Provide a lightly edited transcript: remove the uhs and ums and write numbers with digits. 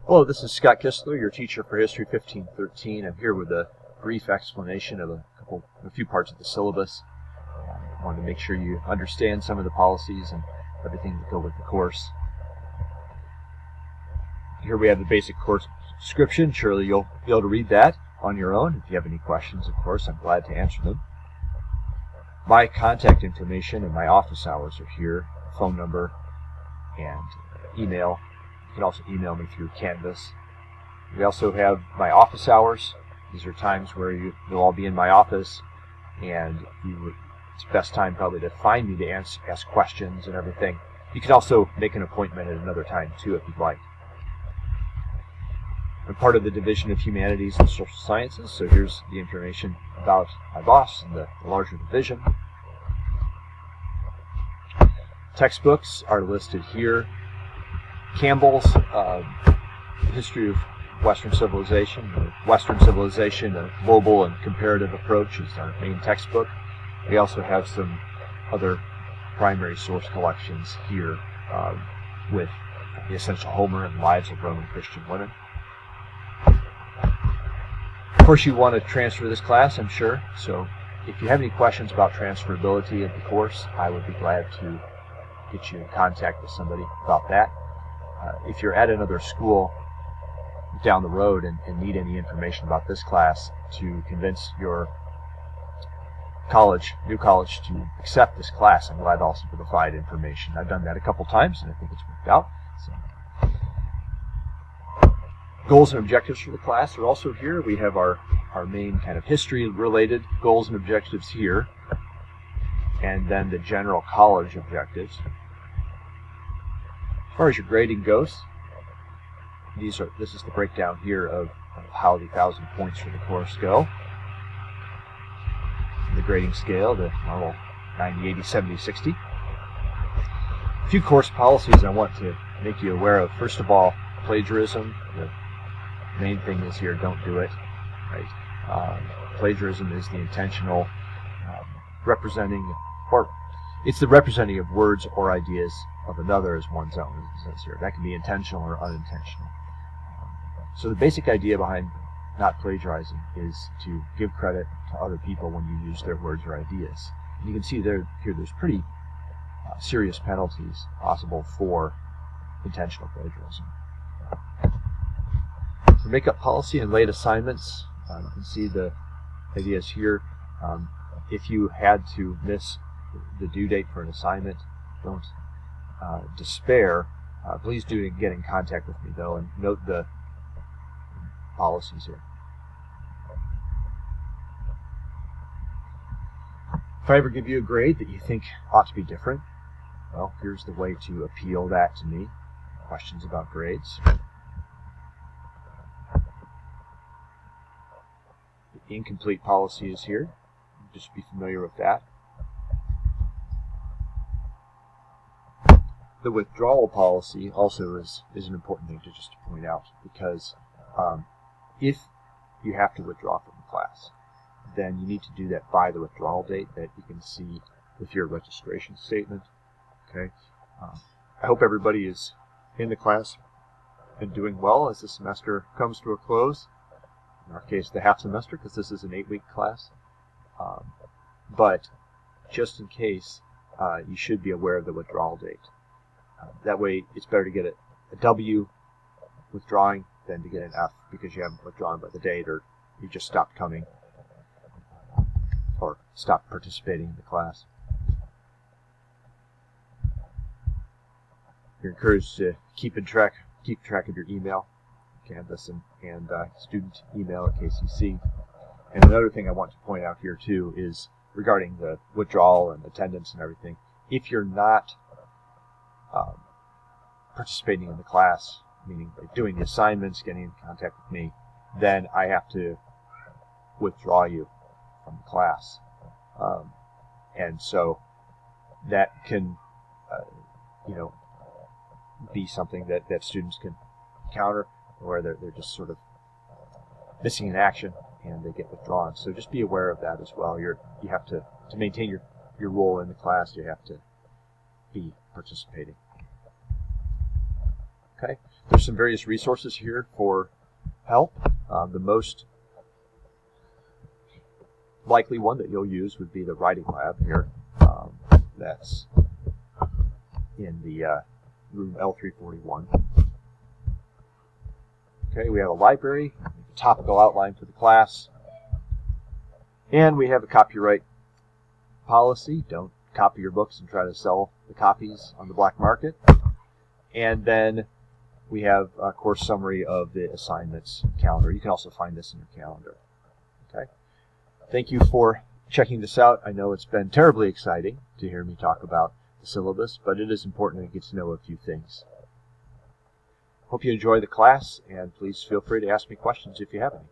Hello, this is Scott Kistler, your teacher for History 1513. I'm here with a brief explanation of a few parts of the syllabus. I want to make sure you understand some of the policies and everything that go with the course. Here we have the basic course description. Surely you'll be able to read that on your own. If you have any questions, of course, I'm glad to answer them. My contact information and my office hours are here, phone number and email. You can also email me through Canvas. We also have my office hours. These are times where you'll all be in my office, and it's the best time probably to find me to ask questions and everything. You can also make an appointment at another time too if you'd like. I'm part of the Division of Humanities and Social Sciences, so here's the information about my boss and the larger division. Textbooks are listed here. Campbell's History of Western Civilization, a global and comparative approach, is our main textbook. We also have some other primary source collections here with the Essential Homer and Lives of Roman Christian Women. Of course, you want to transfer this class, I'm sure, so if you have any questions about transferability of the course, I would be glad to get you in contact with somebody about that. If you're at another school down the road and need any information about this class to convince your new college to accept this class, I'm glad also to provide information. I've done that a couple times and I think it's worked out. So, goals and objectives for the class are also here. We have our main kind of history-related goals and objectives here, and then the general college objectives. As far as your grading goes, this is the breakdown here of how the 1,000 points for the course go. The grading scale, the normal 90, 80, 70, 60. A few course policies I want to make you aware of. First of all, plagiarism. The main thing is here, don't do it. Right? Plagiarism is the intentional representing, or it's the representing of words or ideas of another as one's own, as it says here. That can be intentional or unintentional. So the basic idea behind not plagiarizing is to give credit to other people when you use their words or ideas. And you can see there's pretty serious penalties possible for intentional plagiarism. For makeup policy and late assignments, you can see the ideas here. If you had to miss the due date for an assignment, don't despair. Please do get in contact with me though, and note the policies here. If I ever give you a grade that you think ought to be different, well, here's the way to appeal that to me. Questions about grades. The incomplete policy is here. Just be familiar with that. The withdrawal policy also is an important thing to just point out, because if you have to withdraw from the class, then you need to do that by the withdrawal date that you can see with your registration statement. Okay. I hope everybody is in the class and doing well as the semester comes to a close. In our case, the half semester, because this is an 8-week class. But just in case, you should be aware of the withdrawal date. That way, it's better to get a W withdrawing than to get an F because you haven't withdrawn by the date, or you just stopped coming or stopped participating in the class. You're encouraged to keep track of your email, Canvas, and student email at KCC. And another thing I want to point out here too is regarding the withdrawal and attendance and everything. If you're not participating in the class, meaning doing the assignments, getting in contact with me, then I have to withdraw you from the class. And so that can, be something that students can encounter, where they're just sort of missing in action and they get withdrawn. So just be aware of that as well. You have to maintain your role in the class, you have to be participating. Okay, There's some various resources here for help. The most likely one that you'll use would be the writing lab here. That's in the room L341. Okay, we have a library, a topical outline for the class, and we have a copyright policy. Don't copy your books and try to sell the copies on the black market. And then we have a course summary of the assignments calendar. You can also find this in your calendar. Okay. Thank you for checking this out. I know it's been terribly exciting to hear me talk about the syllabus, but it is important to get to know a few things. Hope you enjoy the class, and please feel free to ask me questions if you have any.